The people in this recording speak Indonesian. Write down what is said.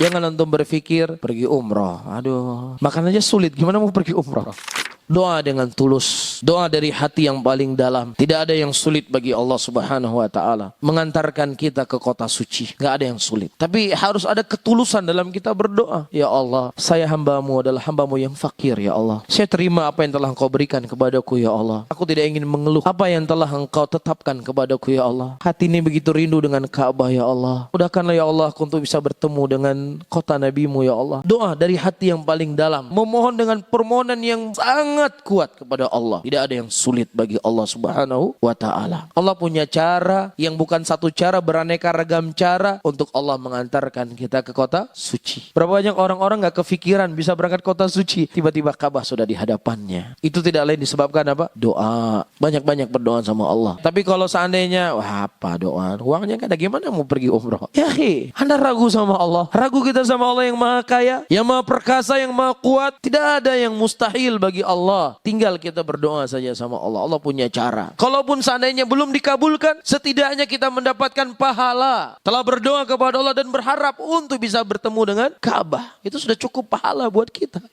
Jangan antum berpikir pergi umroh. Aduh, makan aja sulit. Gimana mau pergi umroh? Doa dengan tulus, doa dari hati yang paling dalam. Tidak ada yang sulit bagi Allah Subhanahu wa taala mengantarkan kita ke kota suci. Gak ada yang sulit. Tapi harus ada ketulusan dalam kita berdoa. Ya Allah, saya hamba-Mu adalah hamba-Mu yang fakir ya Allah. Saya terima apa yang telah Engkau berikan kepadaku ya Allah. Aku tidak ingin mengeluh apa yang telah Engkau tetapkan kepadaku ya Allah. Hati ini begitu rindu dengan Ka'bah ya Allah. Mudahkanlah ya Allah aku untuk bisa bertemu dengan kota Nabi-Mu ya Allah. Doa dari hati yang paling dalam, memohon dengan permohonan yang sangat kuat kepada Allah. Tidak ada yang sulit bagi Allah Subhanahu wa taala. Allah punya cara yang bukan satu cara, beraneka ragam cara untuk Allah mengantarkan kita ke kota suci. Berapa banyak orang-orang gak kefikiran bisa berangkat kota suci, tiba-tiba Ka'bah sudah di hadapannya. Itu tidak lain disebabkan apa? Doa. Banyak-banyak berdoa sama Allah. Tapi kalau seandainya, wah apa doa? Uangnya gak ada, gimana mau pergi umroh? Ya Anda ragu sama Allah. Ragu kita sama Allah yang maha kaya, yang maha perkasa, yang maha kuat. Tidak ada yang mustahil bagi Allah. Tinggal kita berdoa saja sama Allah. Allah punya cara. Kalaupun seandainya belum dikabulkan, setidaknya kita mendapatkan pahala. Telah berdoa kepada Allah dan berharap untuk bisa bertemu dengan Ka'bah. Itu sudah cukup pahala buat kita.